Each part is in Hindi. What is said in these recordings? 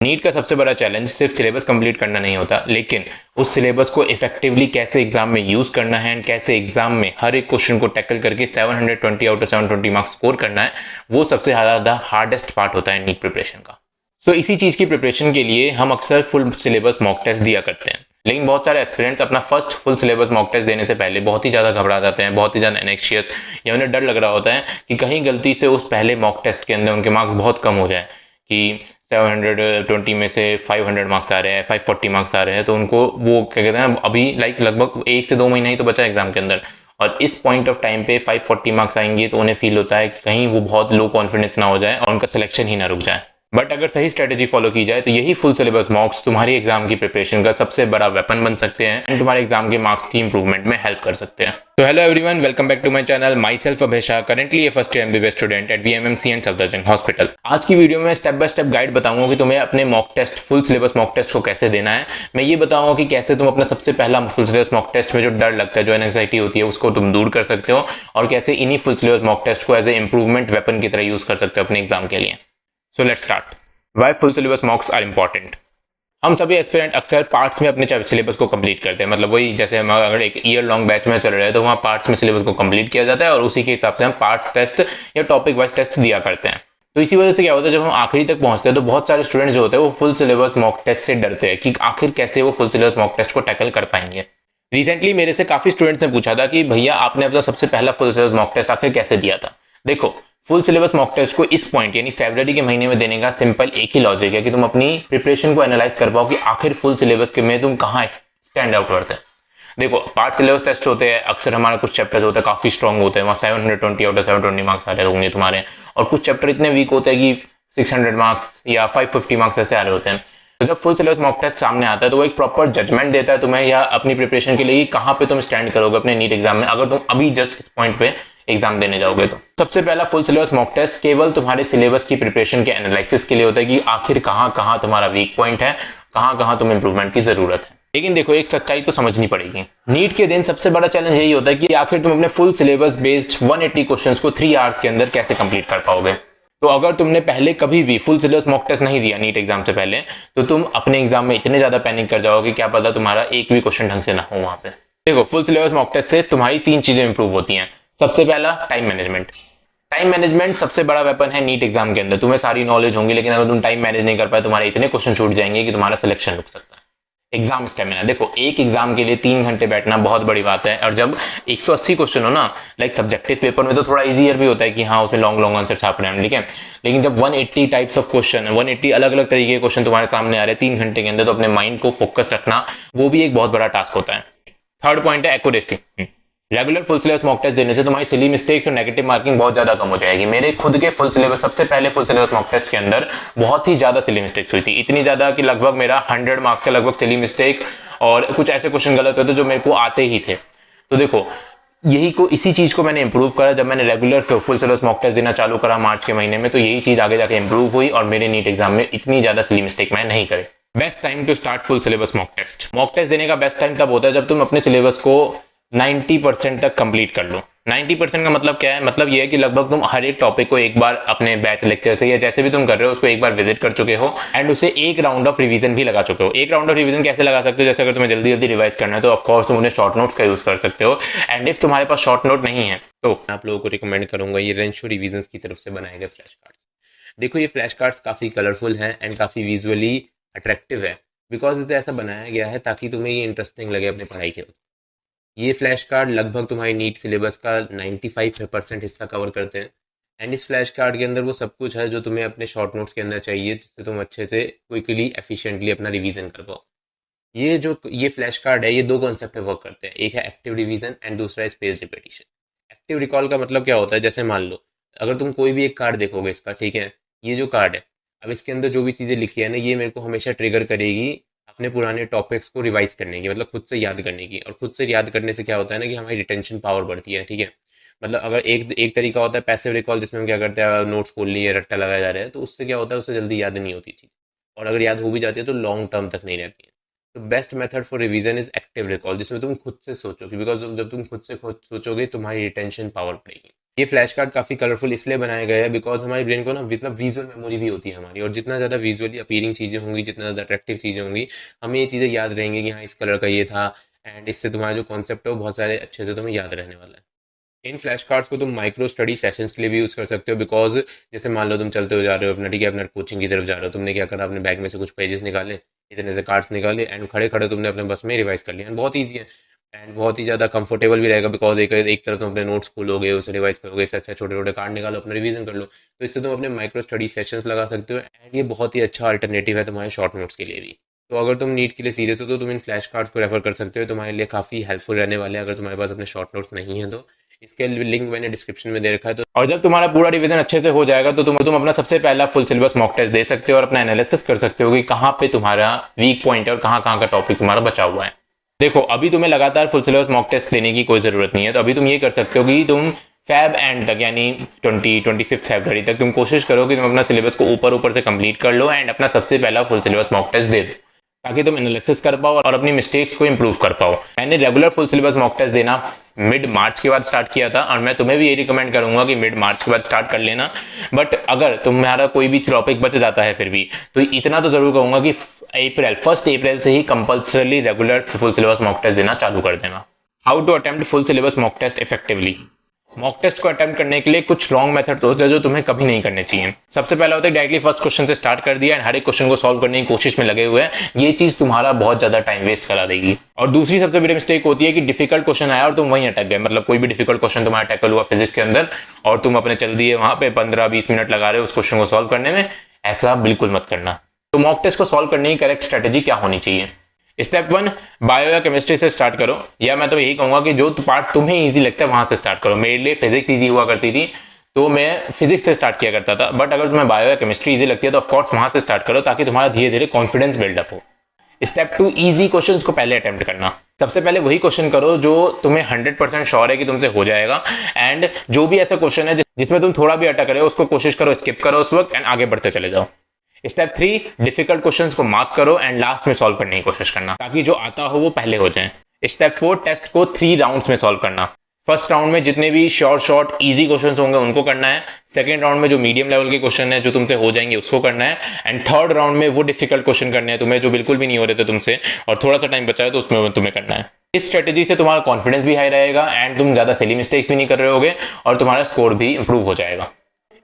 नीट का सबसे बड़ा चैलेंज सिर्फ सिलेबस कंप्लीट करना नहीं होता, लेकिन उस सिलेबस को इफेक्टिवली कैसे एग्जाम में यूज करना है एंड कैसे एग्जाम में हर एक क्वेश्चन को टैकल करके 720 आउट ऑफ 720 मार्क्स स्कोर करना है, वो सबसे ज़्यादा हार्डेस्ट पार्ट होता है नीट प्रिपरेशन का। सो इसी चीज़ की प्रिपरेशन के लिए हम अक्सर फुल सिलेबस मॉक टेस्ट दिया करते हैं, लेकिन बहुत सारे एस्पिरेंट्स अपना first full syllabus mock test देने से पहले बहुत ही ज़्यादा घबरा जाते हैं, बहुत ही ज़्यादा एनेक्शियस, या उन्हें डर लग रहा होता है कि कहीं गलती से उस पहले मॉक टेस्ट के अंदर उनके मार्क्स बहुत कम हो जाए, कि 720 में से 500 मार्क्स आ रहे हैं, 540 मार्क्स आ रहे हैं, तो उनको वो क्या कहते हैं, अभी लाइक लगभग 1 से 2 महीना ही तो बचा एग्जाम के अंदर, और इस पॉइंट ऑफ टाइम पे 540 मार्क्स आएंगे तो उन्हें फील होता है कि कहीं वो बहुत लो कॉन्फिडेंस ना हो जाए और उनका सिलेक्शन ही ना रुक जाए। बट अगर सही स्ट्रेटेजी फॉलो की जाए तो यही फुल सिलेबस मॉक्स तुम्हारी एग्जाम की प्रिपरेशन का सबसे बड़ा वेपन बन सकते हैं एंड तुम्हारे एग्जाम के मार्क्स की इंप्रूवमेंट में हेल्प कर सकते हैं। तो hello everyone, welcome back to my channel. Myself Abhay Shah, currently a first year MBBS student at VMMC and Safdarjung hospital. आज की वीडियो में स्टेप बाय स्टेप गाइड बताऊंगा कि तुम्हें अपने mock test, full syllabus mock test को कैसे देना है। मैं ये बताऊंगा कि कैसे तुम अपना सबसे पहला फुल सिलेबस मॉक टेस्ट में जो डर लगता है, जो एंग्जाइटी होती है, उसको तुम दूर कर सकते हो, और कैसे इन्हीं फुल सिलेबस मॉक टेस्ट को एज ए इंप्रूवमेंट वेपन की तरह यूज कर सकते हो अपने एग्जाम के लिए। So let's start. Why full syllabus mocks are important. हम सभी एस्पिरेंट अक्सर पार्ट्स में अपने सिलेबस को कंप्लीट करते हैं, मतलब वही जैसे हम अगर एक ईयर लॉन्ग बैच में चल रहे हैं तो वहाँ पार्ट्स में सिलेबस को कंप्लीट किया जाता है और उसी के हिसाब से हम पार्ट टेस्ट या टॉपिक वाइज टेस्ट दिया करते हैं। तो इसी वजह से क्या होता है, जब हम आखिरी तक पहुंचते हैं तो बहुत सारे स्टूडेंट जो होते हैं वो फुल सिलेबस मॉक टेस्ट से डरते हैं कि आखिर कैसे वो फुल सिलेबस मॉक टेस्ट को टैकल कर पाएंगे। रिसेंटली मेरे से काफी स्टूडेंट्स ने पूछा था कि भैया आपने अपना सबसे पहला फुल सिलेबस मॉक टेस्ट आखिर कैसे दिया था। देखो, फुल सिलेबस मॉक टेस्ट को इस पॉइंट यानी फरवरी के महीने में देने का सिंपल एक ही लॉजिक है कि तुम अपनी प्रिपरेशन को एनालाइज कर पाओ कि आखिर फुल सिलेबस के में तुम कहाँ स्टैंड आउट करते हैं। देखो, पार्ट सिलेबस टेस्ट होते हैं, अक्सर हमारा कुछ चैप्टर्स होते हैं काफी स्ट्रॉन्ग होते हैं, वहाँ 720 आउट ऑफ 720 मार्क्स आ रहे होंगे तुम्हारे, और कुछ चैप्टर इतने वीक होते हैं कि 600 मार्क्स या 550 मार्क्स ऐसे आ रहे होते हैं। तो जब फुल सिलेबस मॉक टेस्ट सामने आता है तो वो एक प्रॉपर जजमेंट देता है तुम्हें या अपनी प्रिपरेशन के लिए कि कहाँ पे तुम स्टैंड करोगे अपने नीट एग्जाम में, अगर तुम अभी जस्ट इस पॉइंट पे एग्जाम देने जाओगे। तो सबसे पहला फुल सिलेबस मॉक टेस्ट केवल तुम्हारे सिलेबस की प्रिपरेशन के एनालिसिस के लिए होता है कि आखिर कहाँ कहाँ तुम्हारा वीक पॉइंट है, कहाँ कहाँ तुम्हें इंप्रूवमेंट की जरूरत है। लेकिन देखो, एक सच्चाई तो समझनी पड़ेगी। नीट के दिन सबसे बड़ा चैलेंज यही होता है कि आखिर तुम अपने फुल सिलेबस बेस्ड 180 क्वेश्चंस को 3 आवर्स के अंदर कैसे कंप्लीट कर पाओगे। तो अगर तुमने पहले कभी भी फुल सिलेबस मॉक टेस्ट नहीं दिया नीट एग्जाम से पहले, तो तुम अपने एग्जाम में इतने ज्यादा पैनिक कर जाओगे क्या पता तुम्हारा एक भी क्वेश्चन ढंग से ना हो वहां पे। देखो, फुल सिलेबस मॉक टेस्ट से तुम्हारी 3 चीजें इंप्रूव होती हैं। सबसे पहला, टाइम मैनेजमेंट। टाइम मैनेजमेंट सबसे बड़ा वेपन है नीट एग्जाम के अंदर। तुम्हें सारी नॉलेज होंगी, लेकिन अगर तुम टाइम मैनेज नहीं कर पाए, तुम्हारे इतने क्वेश्चन छूट जाएंगे कि तुम्हारा सिलेक्शन रुक सकता है। Exam stamina. देखो, एक एग्जाम के लिए 3 घंटे बैठना बहुत बड़ी बात है, और जब 180 क्वेश्चन हो ना, लाइक सब्जेक्टिव पेपर में तो थोड़ा इजियर भी होता है कि हाँ उसमें लॉन्ग लॉन्ग आंसर छाप रहे हैं, ठीक है, लेकिन जब 180 टाइप्स ऑफ क्वेश्चन, 180 अलग अलग तरीके के क्वेश्चन तुम्हारे सामने आ रहे हैं 3 घंटे के अंदर, तो अपने माइंड को फोकस रखना वो भी एक बहुत बड़ा टास्क होता है। थर्ड पॉइंट है accuracy. Regular full syllabus mock test देने से तुम्हारी सिली मिस्टेक्स और नेगेटिव मार्किंग बहुत ज्यादा कम हो जाएगी। मेरे खुद के फुल सिलेबस, सबसे पहले फुल सिलेबस मॉक टेस्ट के अंदर बहुत ही ज्यादा सिली मिस्टेक्स हुई थी, इतनी ज्यादा कि लगभग मेरा 100 मार्क्स का लगभग सिली मिस्टेक और कुछ ऐसे क्वेश्चन गलत होते जो मेरे को आते ही थे। तो देखो, इसी चीज को मैंने इंप्रूव करा जब मैंने regular full syllabus mock test देना चालू करा मार्च के महीने में, तो यही चीज आगे जाके इंप्रूव हुई और मेरे नीट एग्जाम में इतनी ज्यादा सिली मिस्टेक मैं नहीं करे। Best time to start full syllabus mock test. Mock test देने का बेस्ट टाइम तब होता है जब तुम अपने सिलेबस को 90% तक कंप्लीट कर लो। 90% का मतलब क्या है? मतलब ये है कि लगभग तुम हर एक टॉपिक को एक बार अपने बैच लेक्चर से या जैसे भी तुम कर रहे हो उसको एक बार विजिट कर चुके हो एंड उसे एक राउंड ऑफ रिवीजन भी लगा चुके हो। एक राउंड ऑफ रिवीजन कैसे लगा सकते हो? जैसे अगर तुम्हें जल्दी जल्दी रिवाइज करना है तो ऑफकोर्स तुम उन्हें शॉर्ट नोट्स का यूज कर सकते हो, एंड इफ तुम्हारे पास शॉर्ट नोट नहीं है तो आप लोगों को रिकमेंड करूंगा ये रेंशो रिवीजन की तरफ से बनाए गए फ्लैश कार्ड्स। देखो, ये फ्लैश कार्ड्स काफी कलरफुल है एंड काफी विजुअली अट्रैक्टिव है, बिकॉज इसे ऐसा बनाया गया है ताकि तुम्हें ये इंटरेस्टिंग लगे अपनी पढ़ाई के वक्त। ये फ्लैश कार्ड लगभग तुम्हारी नीट सिलेबस का 95% हिस्सा कवर करते हैं, एंड इस फ्लैश कार्ड के अंदर वो सब कुछ है जो तुम्हें अपने शॉर्ट नोट्स के अंदर चाहिए, जिससे तुम अच्छे से क्विकली एफिशिएंटली अपना रिवीजन कर पाओ। ये फ्लैश कार्ड है, ये 2 कॉन्सेप्ट पे वर्क करते हैं। एक है एक्टिव रिवीजन एंड दूसरा है स्पेस रिपीटिशन। एक्टिव रिकॉल का मतलब क्या होता है? जैसे मान लो अगर तुम कोई भी एक कार्ड देखोगे इसका, ठीक है, ये जो कार्ड है, अब इसके अंदर जो भी चीज़ें लिखी है ना, ये मेरे को हमेशा ट्रिगर करेगी अपने पुराने टॉपिक्स को रिवाइज करने की, मतलब खुद से याद करने की। और खुद से याद करने से क्या होता है ना कि हमारी रिटेंशन पावर बढ़ती है, ठीक है। मतलब अगर एक एक तरीका होता है पैसिव रिकॉल, जिसमें हम क्या करते हैं, नोट्स खोल लिए, रट्टा लगाए जा रहे हैं, तो उससे क्या होता है, उससे जल्दी याद नहीं होती चीज़, और अगर याद हो भी जाती है तो लॉन्ग टर्म तक नहीं रहती है। तो best method for revision is active recall, जिसमें तुम खुद से सोचो, बिकॉज जब तुम खुद से सोचोगे तुम्हारी रिटेंशन पावर बढ़ेगी। ये फ्लैश कार्ड काफ़ी कलरफुल इसलिए बनाया गया है बिकॉज हमारे ब्रेन को ना मतलब विजुअल मेमोरी भी होती है हमारी, और जितना ज़्यादा विजुअली अपीयरिंग चीज़ें होंगी, जितना ज़्यादा अट्रैक्टिव चीज़ें होंगी, हमें ये चीज़ें याद रहेंगी कि हाँ इस कलर का ये था, एंड इससे तुम्हारा जो कॉन्सेप्ट है वो बहुत सारे अच्छे से तुम्हें याद रहने वाला है। इन फ्लैश कार्ड्स को तुम माइक्रो स्टडी सेशंस के लिए भी यूज़ कर सकते हो, बिकॉज जैसे मान लो तुम चलते हो जा रहे हो अपना, ठीक है, अपना कोचिंग की तरफ जा रहे हो, तुमने क्या करा, अपने बैग में से कुछ पेजेस निकाले, इतने से कार्ड्स निकाले, एंड खड़े खड़े तुमने अपने बस में रिवाइज कर लिया, एंड बहुत ईजी है एंड बहुत ही ज़्यादा कंफर्टेबल भी रहेगा, बिकॉज एक तरफ तुम अपने नोट्स खोलोगे, उसे रिवाइज करोगे, इससे अच्छा छोटे छोटे कार्ड निकालो, अपना रिवीजन कर लो, तो इससे तुम अपने माइक्रो स्टडी सेशंस लगा सकते हो, एंड ये बहुत ही अच्छा अल्टरनेटिव है तुम्हारे शॉर्ट नोट्स के लिए भी। तो अगर तुम नीट के लिए सीरियस हो तो तुम इन फ्लैश कार्ड्स को रेफर कर सकते हो, तुम्हारे लिए काफ़ी हेल्पफुल रहने वाले हैं अगर तुम्हारे पास अपने शॉर्ट नोट्स नहीं है तो। इसके लिंक मैंने डिस्क्रिप्शन में दे रखा है। तो और जब तुम्हारा पूरा रिवीजन अच्छे से हो जाएगा तो तुम अपना सबसे पहला फुल सिलेबस मॉक टेस्ट दे सकते हो और अपना एनालिसिस कर सकते हो कि कहाँ पे तुम्हारा वीक पॉइंट है और कहाँ कहाँ का टॉपिक तुम्हारा बचा हुआ है। देखो अभी तुम्हें लगातार फुल सिलेबस मॉक टेस्ट देने की कोई ज़रूरत नहीं है, तो अभी तुम ये कर सकते हो कि तुम फैब एंड तक यानी 25 फरवरी तक तुम कोशिश करो कि तुम अपना सिलेबस को ऊपर से कंप्लीट कर लो एंड अपना सबसे पहला फुल सिलेबस मॉक टेस्ट दे दो, ताकि तुम एनालिसिस कर पाओ और अपनी मिस्टेक्स को इंप्रूव कर पाओ। मैंने regular full syllabus mock test देना मिड मार्च के बाद स्टार्ट किया था और मैं तुम्हें भी ये रिकमेंड करूंगा कि मिड मार्च के बाद स्टार्ट कर लेना। बट अगर तुम्हारा कोई भी टॉपिक बच जाता है फिर भी, तो इतना तो जरूर कहूंगा कि 1 अप्रैल से ही compulsory regular full syllabus mock test देना चालू कर देना। How to attempt full syllabus mock test effectively. Mock test को अटेम्प्ट करने के लिए कुछ रॉन्ग मेथड्स होते हैं जो तुम्हें कभी नहीं करने चाहिए। सबसे पहला होता है डायरेक्टली फर्स्ट क्वेश्चन से स्टार्ट कर दिया एंड हर एक क्वेश्चन को सॉल्व करने की कोशिश में लगे हुए हैं, ये चीज तुम्हारा बहुत ज्यादा टाइम वेस्ट करा देगी। और दूसरी सबसे बड़ी मिस्टेक होती है कि डिफिकल्ट क्वेश्चन आया और तुम वहीं अटक गए, मतलब कोई भी डिफिकल्ट क्वेश्चन तुम्हारा टैकल हुआ फिजिक्स के अंदर और तुम अपने चल दिए वहां पे 15-20 मिनट लगा रहे हो उस क्वेश्चन को सॉल्व करने में, ऐसा बिल्कुल मत करना। तो मॉक टेस्ट को सॉल्व करने की करेक्ट स्ट्रेटेजी क्या होनी चाहिए। स्टेप 1 बायो या केमिस्ट्री से स्टार्ट करो, या मैं तो यही कहूंगा कि जो पार्ट तुम्हें इजी लगता है वहां से स्टार्ट करो। मेरे लिए फिजिक्स इजी हुआ करती थी तो मैं फिजिक्स से स्टार्ट किया करता था, बट अगर तुम्हें बायो या केमिस्ट्री इजी लगती है तो ऑफकोर्स वहां से स्टार्ट करो ताकि तुम्हारा धीरे धीरे कॉन्फिडेंस बिल्डअप हो। स्टेप 2 इजी क्वेश्चंस को पहले अटेम्प्ट करना। सबसे पहले वही क्वेश्चन करो जो तुम्हें 100% श्योर है कि तुमसे हो जाएगा, एंड जो भी ऐसा क्वेश्चन है जिसमें तुम थोड़ा भी अटक रहे हो उसको कोशिश करो स्किप करो उस वक्त एंड आगे बढ़ते चले जाओ। स्टेप 3 डिफिकल्ट क्वेश्चंस को मार्क करो एंड लास्ट में सॉल्व करने की कोशिश करना ताकि जो आता हो वो पहले हो जाए। स्टेप 4 टेस्ट को 3 राउंड्स में सॉल्व करना। फर्स्ट राउंड में जितने भी शॉर्ट इजी क्वेश्चंस होंगे उनको करना है, सेकंड राउंड में जो मीडियम लेवल के क्वेश्चन है जो तुमसे हो जाएंगे उसको करना है, एंड थर्ड राउंड में वो डिफिकल्ट क्वेश्चन करने हैं तुम्हें जो बिल्कुल भी नहीं हो रहे थे तुमसे और थोड़ा सा टाइम बचा है तो उसमें तुम्हें करना है। इस स्ट्रेटेजी से तुम्हारा कॉन्फिडेंस भी हाई रहेगा एंड तुम ज्यादा सिली मिस्टेक्स भी नहीं कर रहे होगे और तुम्हारा स्कोर भी इंप्रूव हो जाएगा।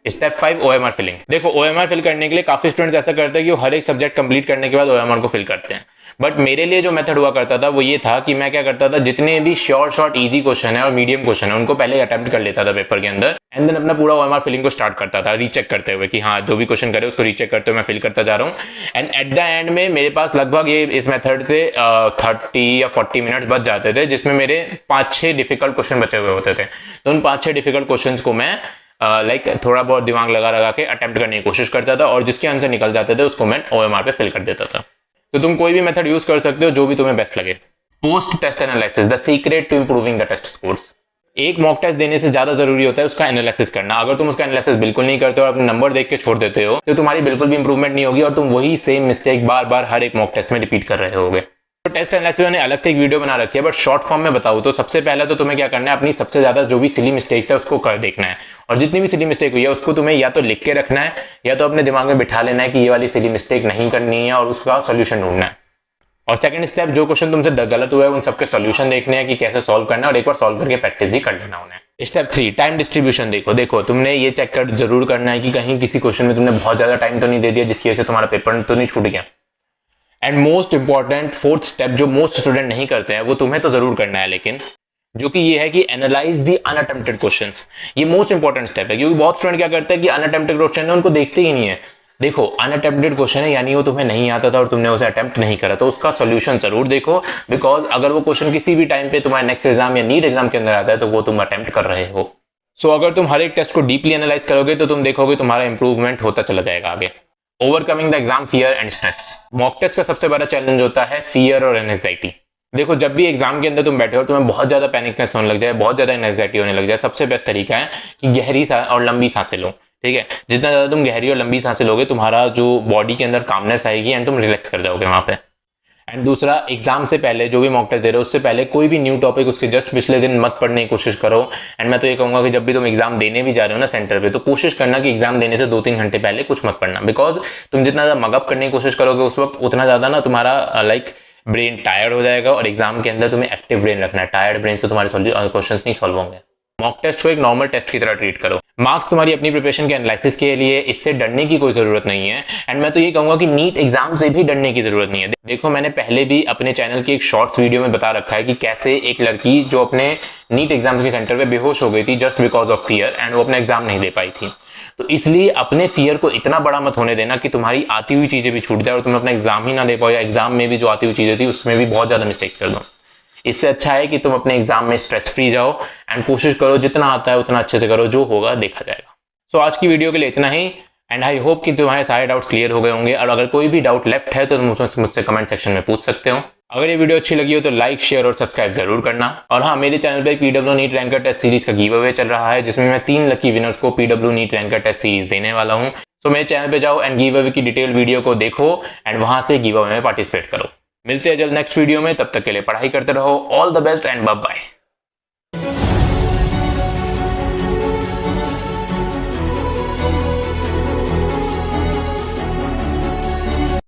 Step 5 OMR filling. देखो OMR फिल करने के लिए काफी स्टूडेंट्स ऐसा करते हैं कि वो हर एक सब्जेक्ट कंप्लीट करने के बाद OMR को फिल करते हैं, बट मेरे लिए जो मेथड हुआ करता था वो ये था कि मैं क्या करता था, जितने भी शॉर्ट इजी क्वेश्चन है और मीडियम क्वेश्चन है उनको पहले अटेम्प्ट कर लेता था पेपर के अंदर एंड देन अपना पूरा OMR फिलिंग को स्टार्ट करता था रीचेक करते हुए कि हाँ जो भी क्वेश्चन करे उसको रीचेक करते हुए मैं फिल करता जा रहा हूँ, एंड एट द एंड में मेरे पास लगभग ये इस मेथड से 30 या 40 मिनट्स बच जाते थे जिसमें मेरे 5-6 डिफिकल्ट क्वेश्चन बचे हुए होते थे। तो उन 5-6 डिफिकल्ट क्वेश्चन को मैं थोड़ा बहुत दिमाग लगा के अटेम्प्ट करने की कोशिश करता था और जिसके आंसर निकल जाते थे उसको मैं OMR पे फिल कर देता था। तो तुम कोई भी मेथड यूज कर सकते हो जो भी तुम्हें बेस्ट लगे। Post test analysis the secret to improving the test scores. एक मॉक टेस्ट देने से ज्यादा जरूरी होता है उसका एनालिसिस करना। अगर तुम उसका एनालिसिस बिल्कुल नहीं करते हो और अपने नंबर देख के छोड़ देते हो तो तुम्हारी बिल्कुल भी इंप्रूवमेंट नहीं होगी और तुम वही सेम मिस्टेक बार बार हर एक मॉक टेस्ट में रिपीट कर रहे होगे। तो टेस्ट एनालिसिस मैंने अलग से एक वीडियो बना रखी है, बट शॉर्ट फॉर्म में बताऊं तो सबसे पहले तो तुम्हें क्या करना है, अपनी सबसे ज्यादा जो भी सिली मिस्टेक्स है उसको कर देखना है और जितनी भी सिली मिस्टेक हुई है उसको तुम्हें या तो लिख के रखना है या तो अपने दिमाग में बिठा लेना है कि ये वाली सिली मिस्टेक नहीं करनी है और उसका सोल्यूशन ढूंढना है। और सेकंड स्टेप जो क्वेश्चन तुमसे गलत हुआ है उन सबके सोल्यूशन देखने हैं कि कैसे सॉल्व करना है और एक बार सॉल्व करके प्रैक्टिस भी कर लेना उन्हें। Step 3 time distribution. देखो तुमने ये चेक कर जरूर करना है कि कहीं किसी क्वेश्चन में तुमने बहुत ज्यादा टाइम तो नहीं दे दिया जिसकी वजह से तुम्हारा पेपर तो नहीं छूट गया। And most important 4th step जो मोस्ट स्टूडेंट नहीं करते हैं वो तुम्हें तो जरूर करना है, लेकिन जो कि ये है कि एनालाइज द अनअटेम्प्टेड क्वेश्चंस। ये मोस्ट इंपॉर्टेंट स्टेप है क्योंकि बहुत स्टूडेंट क्या करते हैं कि अनअटेम्प्टेड क्वेश्चन है उनको देखते ही नहीं है। देखो अनअटेम्प्टेड क्वेश्चन है यानी वो तुम्हें नहीं आता था और तुमने उसे अटेम्प्ट नहीं करा, तो उसका सोल्यूशन जरूर देखो, बिकॉज अगर वो क्वेश्चन किसी भी टाइम पे तुम्हारे नेक्स्ट एग्जाम या नीट एग्जाम के अंदर आता है तो वो तुम अटेम्प्ट कर रहे हो। सो अगर तुम हर एक टेस्ट को डीपली एनालाइज करोगे तो तुम देखोगे तुम्हारा इंप्रूवमेंट होता चला जाएगा आगे। Overcoming the exam fear and stress. Mock test का सबसे बड़ा चैलेंज होता है फियर और एंजाइटी। देखो जब भी एग्जाम के अंदर तुम बैठे हो तुम्हें बहुत ज्यादा पैनिकनेस होने लग जाए, बहुत ज्यादा एंजाइटी होने लग जाए, सबसे बेस्ट तरीका है कि गहरी और लंबी सांसें लो। ठीक है, जितना ज्यादा तुम गहरी और लंबी सांसें लोगे तुम्हारा जो बॉडी के अंदर कामनेस आएगी एंड तुम रिलैक्स कर जाओगे वहां पे। एंड दूसरा, एग्जाम से पहले जो भी मॉक टेस्ट दे रहे हो उससे पहले कोई भी न्यू टॉपिक उसके जस्ट पिछले दिन मत पढ़ने की कोशिश करो। एंड मैं तो ये कहूँगा कि जब भी तुम एग्जाम देने भी जा रहे हो ना सेंटर पे, तो कोशिश करना कि एग्जाम देने से 2-3 घंटे पहले कुछ मत पढ़ना, बिकॉज तुम जितना ज़्यादा मगअप करने की कोशिश करोगे उस वक्त उतना ज़्यादा ना तुम्हारा लाइक ब्रेन टायर्ड हो जाएगा, और एग्जाम के अंदर तुम्हें एक्टिव ब्रेन रखना है। टायर्ड ब्रेन से तुम्हारे क्वेश्चंस नहीं सॉल्व होंगे। मॉक टेस्ट को एक नॉर्मल टेस्ट की तरह ट्रीट करो। मार्क्स तुम्हारी अपनी प्रिपरेशन के एनालिसिस के लिए, इससे डरने की कोई जरूरत नहीं है। एंड मैं तो ये कहूंगा कि नीट एग्जाम से भी डरने की जरूरत नहीं है। देखो, मैंने पहले भी अपने चैनल के एक शॉर्ट्स वीडियो में बता रखा है कि कैसे एक लड़की जो अपने नीट एग्जाम के सेंटर पे बेहोश हो गई थी just because of fear, and वो अपना एग्जाम नहीं दे पाई थी। तो इसलिए अपने फियर को इतना बड़ा मत होने देना कि तुम्हारी आती हुई चीजें भी छूट जाए और तुम अपना एग्जाम ही ना दे पाओ, या एग्जाम में भी जो आती हुई चीजें थी उसमें भी बहुत ज्यादा मिस्टेक्स कर दो। इससे अच्छा है कि तुम अपने एग्जाम में स्ट्रेस फ्री जाओ एंड कोशिश करो जितना आता है उतना अच्छे से करो, जो होगा देखा जाएगा। सो आज की वीडियो के लिए इतना ही, एंड आई होप कि तुम्हारे सारे डाउट्स क्लियर हो गए होंगे, और अगर कोई भी डाउट लेफ्ट है तो तुम मुझसे कमेंट सेक्शन में पूछ सकते हो। अगर ये वीडियो अच्छी लगी हो तो लाइक, शेयर और सब्सक्राइब जरूर करना। और हाँ, मेरे चैनल पे PW NEET ranker test series का गिव अवे चल रहा है, जिसमें मैं 3 लकी विनर्स को PW NEET ranker test series देने वाला हूँ। सो मेरे चैनल पे जाओ एंड गिव अवे की डिटेल वीडियो को देखो एंड वहां से गिव अवे में पार्टिसिपेट करो। मिलते हैं जल्द नेक्स्ट वीडियो में, तब तक के लिए पढ़ाई करते रहो। All the best and bye bye.